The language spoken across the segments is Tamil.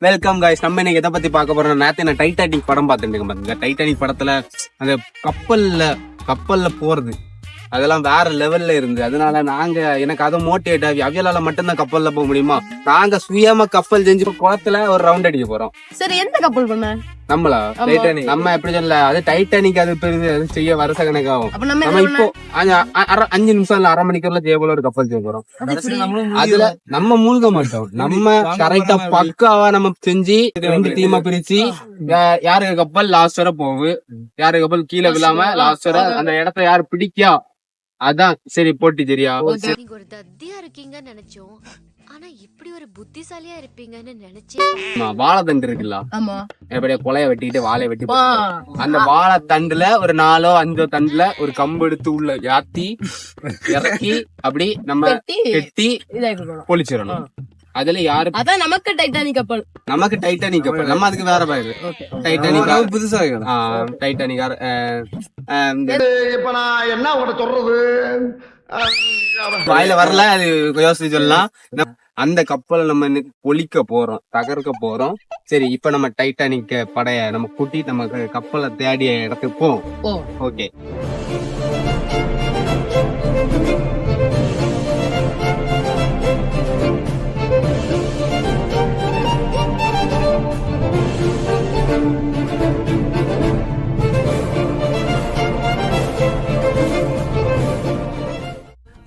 Welcome guys. நம்ம இன்னைக்கு எதை பத்தி பார்க்க போறோம்? நேத்து நான் டைட்டானிக் படம் பார்த்துட்டு பாருங்க. டைட்டானிக் படத்துல அந்த கப்பல்ல போறது அதெல்லாம் வேற லெவல்ல இருந்து. அதனால நாங்க எனக்கு அதை மோட்டிவேட் ஆகி அவியலால மட்டும்தான் கப்பல்ல போக முடியுமா, நாங்க சுயமா கப்பல் செஞ்சு குளத்துல ஒரு ரவுண்ட் அடிக்க போறோம். சரி, எந்த கப்பல் பண்ண நம்மளா டைட்டானிக்? நம்ம எப்படி சொல்ல, அது டைட்டானிக் அது பெரிய செய்ய வருஷ கணக்காகும். நம்ம இப்போ 5 நிமிஷம் இல்ல 1/2 மணிக்கூர்ல செய்ய போல ஒரு கப்பல் செய்ய போறோம். அதுல நம்ம மூழ்க மாட்டோம். நம்ம கரெக்டா பக்காவா நம்ம செஞ்சு 2 டீமா பிரிச்சு யாருக்கு கப்பல் லாஸ்ட் வர போகு, யாரு கப்பல் கீழே விழாம லாஸ்ட் வர அந்த இடத்த யாரு பிடிக்கா அதான் சரி போட்டி. சரியா? நீங்க ஒரு தத்தியா இருக்கீங்கன்னு நினைச்சோம், ஆனா இப்படி ஒரு புத்திசாலியா இருப்பீங்கன்னு நினைச்சேன். வாழைத்தண்டு இருக்குல்ல, ஆமா, எப்படியா கொலைய வெட்டிட்டு வாழைய வெட்டி அந்த வாழைத்தண்டுல ஒரு 4 or 5 தண்டுல ஒரு கம்பு எடுத்து உள்ள யாத்தி இறக்கி அப்படி நம்ம கெட்டி பொழிச்சிடணும். அதுல யாரு அதான் நமக்கு டைட்டானிக் கப்பல். நமக்கு டைட்டானிக் கப்பல், நம்ம அதுக்கு வேற பேரு டைட்டானிக் புதுசா டைட்டானிக். இப்ப நான் என்ன உங்கள்ட்ட சொல்றது, வாயில வரல, அது யோசிச்சு சொல்லலாம். அந்த கப்பலை நம்ம இன்னைக்கு பொழிக்க போறோம், தகர்க்க போறோம். சரி, இப்ப நம்ம டைட்டானிக் படைய நம்ம கூட்டி நம்ம கப்பலை தேடிய இடத்துக்கு போவோம். ஓகே.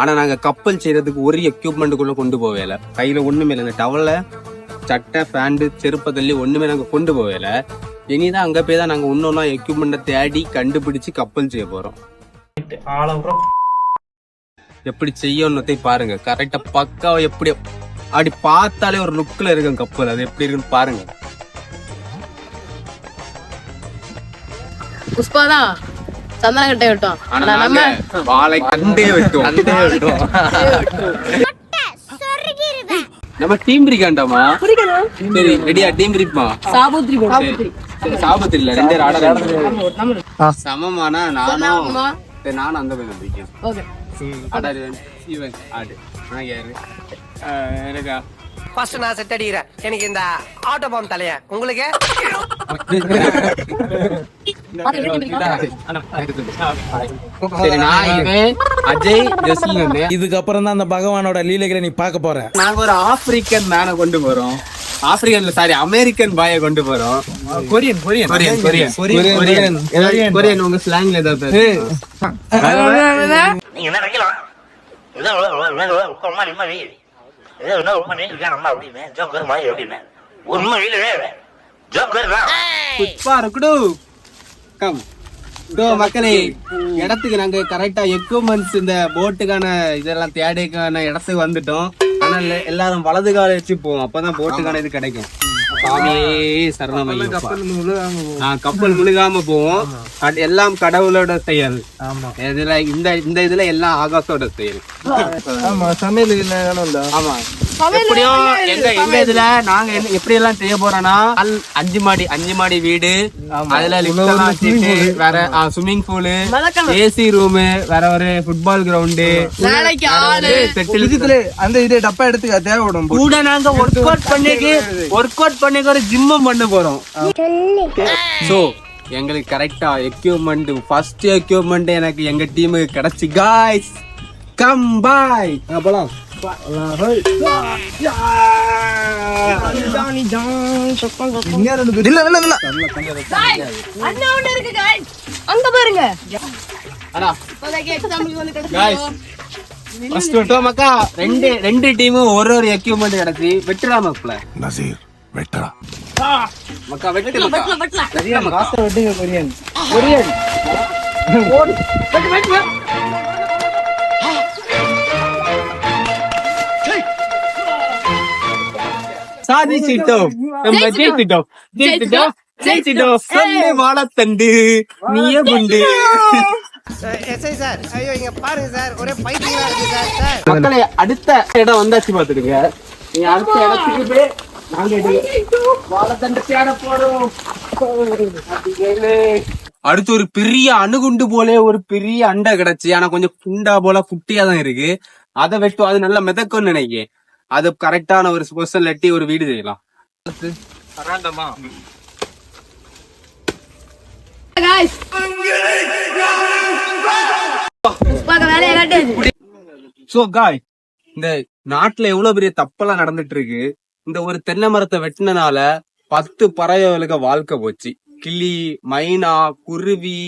ஆனா நாங்க கப்பல் செய்யறதுக்கு ஒரு எக்யூப்மெண்ட்டுக்குள்ள கொண்டு போவேல, கையில ஒண்ணுமே இல்லை. இந்த டவல்ல சட்டை பேண்ட் செருப்பை தள்ளி ஒண்ணுமே நாங்க கொண்டு போவேல. இனிதான் அங்க போய் தான் நாங்க ஒன்னொன்னா எக்யூப்மெண்ட்டை தேடி கண்டுபிடிச்சு கப்பல் செய்ய போறோம். எப்படி செய்யணுத்தை பாருங்க, கரெக்டா பக்காவா எப்படி அப்படி பார்த்தாலே ஒரு லுக்ல இருக்கும் கப்பல். அது எப்படி இருக்குன்னு பாருங்க. புஷ்பாதான் சந்தன கட்டை விட்டோம், நம்ம வாழை கண்டே விட்டோம். நம்ம டீம் பிரிக்காண்டாமா? சரி, ரெடியா? டீம் பிரிப்பா. சாபுத்ரி சாபத்து இல்ல, 2 பேர் ஆட சமமானா நானும் அந்த பையன் பிடிக்கும். ஆடாது இவன் ஆடு. நான் யாரு எனக்கா ஃபர்ஸ்ட் நான் செட் அடிக்கிறேன். எனக்கு இந்த ஆட்டோ பாம் தலைய உங்களுக்கு இதுக்கப்புறம் தான் அந்த பகவானோட லீலைகளை நீ பார்க்க போற. நாங்க ஒரு ஆப்பிரிக்கன் மேனை கொண்டு போறோம். ஆப்பிரிக்கன்ல சாரி அமெரிக்கன் பாய கொண்டு போறோம். கொரியன் உங்க ஸ்லாங்ல ஏதாவது நீங்க என்ன நினைக்கலாம், மக்களே, இடத்துக்கு நாங்க கரெக்டா எக்யூப்மெண்ட்ஸ் இந்த போட்டுக்கான இதெல்லாம் தேடைக்கான இடத்துக்கு வந்துட்டோம். ஆனா எல்லாரும் வலது கால வச்சு போவோம், அப்பதான் போட்டுக்கான இது கிடைக்கும். கப்பல் முழுகாம போவோம். எல்லாம் கடவுளோட செயல். இதுல இந்த இதுல எல்லாம் ஆகாசோட செயல். ஆமா, எப்படியோ எங்க இதுல நாங்க எப்படி எல்லாம் செய்ய போறோம்னா 5 மாடி வீடு, அதுல வேற ஸ்விம்மிங் பூலு, ஏசி ரூமு, வேற ஒரு ஃபுட்பால் கிரவுண்டு, அந்த இதே டப்பா எடுத்துக்க தேவைப்படும் கூட நாங்க ஒர்க் அவுட் பண்ணி ஒரு ஜிம்மும் பண்ண போறோம். சோ எங்களுக்கு கரெக்டா எக்யூப்மெண்ட், ஃபர்ஸ்ட் எக்யூப்மெண்ட் எனக்கு எங்க டீமுக்கு கிடைச்சு. காய்ஸ் கம் பாய், போலாம். அங்க பாருங்க. மக்கா 2 டீமும் ஒரு எக்யூப்மெண்ட் கிடைச்சி வெட்டுறாம நசீர் வெட்டரா மக்கா வெட்டு சாதிச்சிட்டோம். நம்ம ஜெயிச்சிட்டோம். வாழத்தண்டு நீயே குண்டு. எஸ்ஐ சார், ஐயோ இங்க பாருங்க சார், ஒரே பைத்தியமா இருக்கு சார். மக்களே, அடுத்த இடம் வந்தாச்சு பாத்துடுங்க. நீ அடுத்த இடத்துக்கு போய் நாங்க வாழத்தண்டு தேட போறோம். அடுத்து ஒரு பெரிய அணுகுண்டு போல ஒரு பெரிய அண்டை கிடைச்சு, ஆனா கொஞ்சம் குண்டா போல குட்டியா தான் இருக்கு. அதை வெட்டும், அது நல்லா மிதக்கும்னு நினைக்கிறேன். அது கரெக்டான ஒரு ஸ்பெஷல் லட்டி ஒரு வீடு செய்யலாம். guys. புஷ்பாக்கு வேலையை காட்டு. சோ காய், இந்த நாட்டுல எவ்வளவு பெரிய தப்பெல்லாம் நடந்துட்டு இருக்கு. இந்த ஒரு தென்னை மரத்தை வெட்டினால 10 பறவைகளுக்கு வாழ்க்கை போச்சு. கிளி, மைனா, குருவி,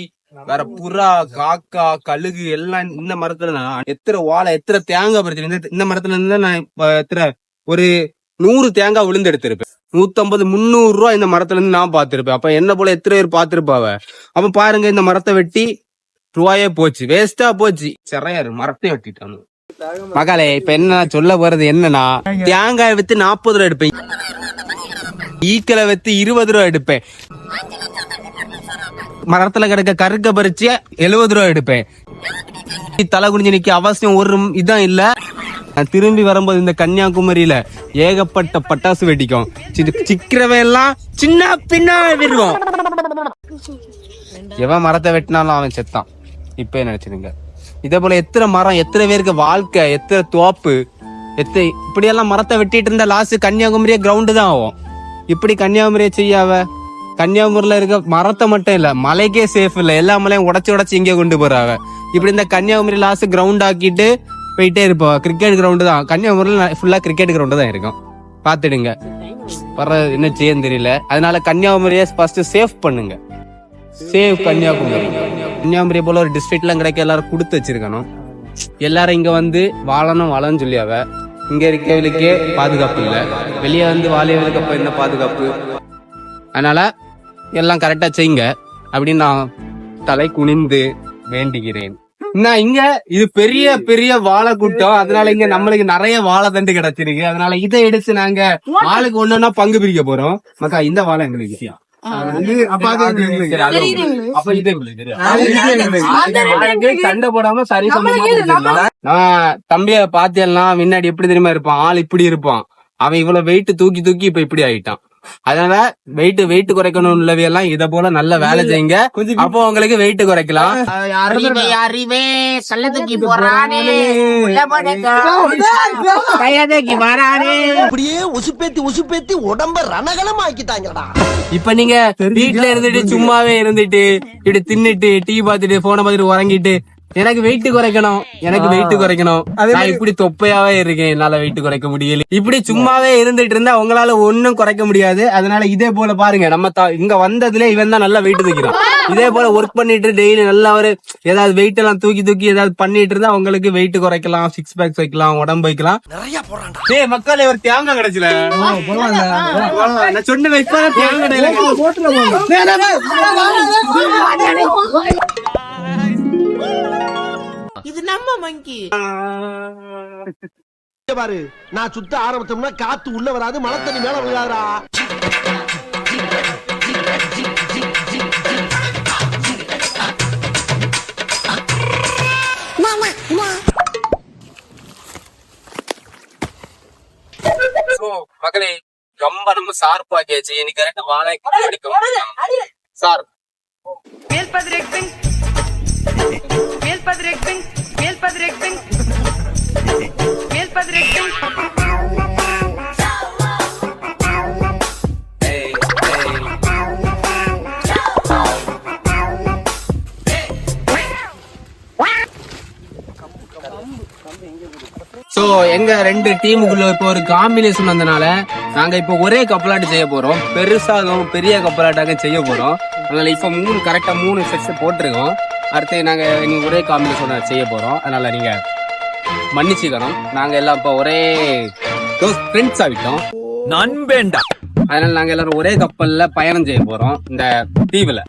வேற புறா, காக்கா, கழுகு எல்லாம் இந்த மரத்துல எத்தனை வாழை, எத்தனை தேங்காய் பறிச்சு. இந்த மரத்துல இருந்து நான் எத்தனை ஒரு 100 தேங்காய் விழுந்து எடுத்திருப்பேன். 150-300 ரூபாய் இந்த மரத்துல இருந்து நான் பாத்திருப்பேன். அப்ப என்ன போல எத்தனை பேர் பாத்திருப்பாவ. அப்ப பாருங்க, இந்த மரத்தை வெட்டி ரூபாயே போச்சு, வேஸ்டா போச்சு. சரியாரு மரத்தை வெட்டிட்டானு. மகளே, இப்ப என்ன சொல்ல போறது என்னன்னா, தேங்காய் வித்து 40 ரூபாய் எடுப்பேன், ஈக்களை வித்து 20 ரூபாய் எடுப்பேன், மரத்துல கிடக்க கருக்க பறிச்சு 70 ரூபாய் எடுப்பேன். தலை குனிஞ்சு நிக்க அவசியம் ஒரு இதான் இல்ல. நான் திரும்பி வரும்போது இந்த கன்னியாகுமரியில ஏகப்பட்ட பட்டாசு வெடிக்கும். சிக்கிறவன் எல்லாம் சின்ன பின்னா விடுவோம். எவன் மரத்தை வெட்டினாலும் அவன் செத்தான். இப்ப நினைச்சிருங்க. இதே போல எத்தனை மரம், எத்தனை பேருக்கு வாழ்க்கை, எத்தனை தோப்பு, இப்படி எல்லாம் மரத்தை வெட்டிட்டு இருந்தா லாஸ்ட் கன்னியாகுமரியே கிரவுண்டு தான் ஆகும். இப்படி கன்னியாகுமரியை செய்யாவ. கன்னியாகுமரியில இருக்க மரத்தை மட்டும் இல்ல, மலைக்கே சேஃப் இல்ல, எல்லா மலையும் உடச்சு இங்கே கொண்டு போறாங்க. இப்படி இந்த கன்னியாகுமரி லாஸ்ட் கிரவுண்ட் ஆக்கிட்டு போயிட்டே இருப்போம். கிரிக்கெட் கிரவுண்டு தான் கன்னியாகுமரியில, ஃபுல்லா கிரிக்கெட் கிரவுண்டு தான் இருக்கும். பாத்துடுங்க, வர என்ன செய்ய தெரியல. அதனால கன்னியாகுமரியை ஃபர்ஸ்ட் சேஃப் பண்ணுங்க. சேவ் கன்னியாகுமரி. கன்னியாகுமரி போல ஒரு டிஸ்ட்ரிக்ட் எல்லாம் கிடைக்க எல்லாரும் கொடுத்து வச்சிருக்கணும். எல்லாரும் இங்க வந்து வாழணும்னு சொல்லியாவ. இங்க இருக்கவளுக்கே பாதுகாப்பு இல்ல, வெளியே வந்து வாழியவளுக்கு அப்ப என்ன பாதுகாப்பு? அதனால எல்லாம் கரெக்டா செய்யுங்க அப்படின்னு நான் தலை குனிந்து வேண்டுகிறேன். இங்க இது பெரிய பெரிய வாழை கூட்டம். அதனால இங்க நம்மளுக்கு நிறைய வாழை தண்டு கிடைச்சிருக்கு. அதனால இதை எடுத்து நாங்க ஆளுக்கு ஒண்ணுன்னா பங்கு பிரிக்க போறோம். மக்கா, இந்த வாழை எங்களுக்கு சண்டை போடாம சரி தம்பிய பாத்தியெல்லாம் முன்னாடி எப்படி தெரியுமா இருப்பான், ஆள் இப்படி இருப்பான். அவன் இவ்வளவு வெயிட் தூக்கி தூக்கி இப்ப இப்படி ஆயிட்டான். அதனால வெயிட் குறைக்கணும் உள்ளவையெல்லாம் இத போல நல்ல வேலை செய்யுங்க. அப்போ உங்களுக்கு வெயிட் குறைக்கலாம். அப்படியே உசுப்பேத்தி உடம்ப ரணகலம் ஆக்கிட்டாங்கடா. இப்ப நீங்க வீட்டுல இருந்துட்டு சும்மாவே இருந்துட்டு இப்படி தின்னுட்டு டீ பாத்துட்டு போனை பாத்துட்டு உறங்கிட்டு எனக்கு வெயிட் குறைக்கணும், எனக்கு வெயிட் குறைக்கணும், நான் இப்படி தொப்பையாவே இருக்கேன், என்னால வெயிட் குறைக்க முடியல, இப்படி சும்மாவே இருந்துட்டு இருந்தா உங்களால ஒன்னும் குறைக்க முடியாது. அதனால இதே போல பாருங்க, நம்ம இங்க வந்ததுல இவன் தான் நல்லா வெயிட் தூக்கிறான். இதே போல ஒர்க் பண்ணிட்டு டெய்லி நல்லா ஒரு ஏதாவது வெயிட் எல்லாம் தூக்கி தூக்கி ஏதாவது பண்ணிட்டு இருந்தா உங்களுக்கு வெயிட் குறைக்கலாம், 6 பேக்ஸ் வைக்கலாம், உடம்பு வைக்கலாம். ஏய் மக்களே, ஒரு தேங்காய் கிடைச்சல, நான் சொன்ன தேங்காய் இது நம்ம மங்கி பாரு. நான் சுத்த ஆரம்பிச்சோம்னா காத்து உள்ள வராது, மழை தண்ணி மேல விழாதா. மகளே, ரொம்ப நம்ம சார்பாக்கியாச்சு. எனக்கு கரெக்டா வாழை கிடைக்கும் சார். சோ எங்க 2 டீமுக்குள்ள இப்ப ஒரு காம்பினேஷன் வந்தனால நாங்க இப்ப ஒரே கப்பலாட்டு செய்ய போறோம். பெருசாகவும் பெரிய கப்பலாட்டாக செய்ய போறோம். அதனால இப்ப 3 செட்ஸ் போட்டிருக்கோம். அடுத்து நாங்க ஒரே காம்பினேஷன் செய்ய போறோம். அதனால நீங்க மன்னிச்சுக்கணும். நாங்க எல்லாம் இப்ப ஒரே ஃப்ரெண்ட்ஸ் ஆகிட்டோம், நண்பேண்டா. அதனால நாங்க எல்லாரும் ஒரே கப்பல்ல பயணம் செய்ய போறோம் இந்த தீவுல.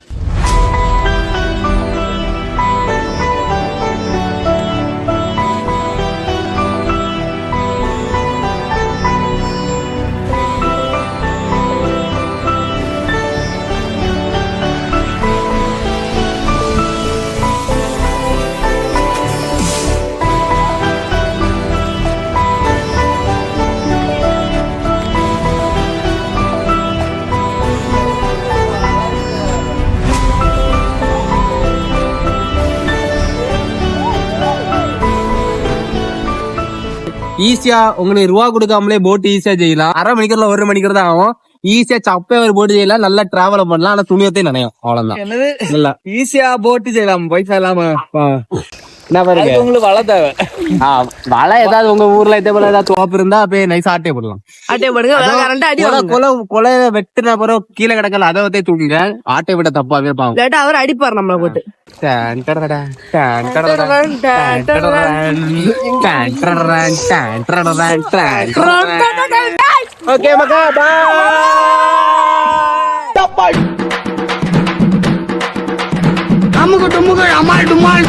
ஈஸியா உங்களுக்கு ரூபா கொடுக்காமலே போட் ஈஸியா செய்யலாம். 1/2 மணிக்கூர்ல 1 மணிக்கூர் தான் ஆகும். ஈஸியா சப்பை ஒரு போட்டு செய்யலாம், நல்லா டிராவல் பண்ணலாம், ஆனா துணியத்தையும் நினையும் அவ்வளவுதான். என்னது இல்ல ஈஸியா போட்டு செய்யலாம் பைசா இல்லாம. என்ன பாருங்க, உங்களுக்கு வள தேவை. வலை ஏதாவது உங்க ஊர்ல இதே போல ஏதாவது தோப்பு இருந்தா அப்படியே நைஸ் ஆட்டே போடலாம். அட்டை போடுங்க வேலைக்காரன்ட்ட அடி வாங்குங்க. கொலை வெட்டின பிறகு கீழே கிடக்கல அதை வத்தே தூக்குங்க. ஆட்டை விட தப்பாவே பாவம். இல்லாட்டா அவர் அடிப்பார் நம்மளை போட்டு. ஓகே மக்கா, அமுக்கு டுமுக்கு அம்மாள் டுமாள்.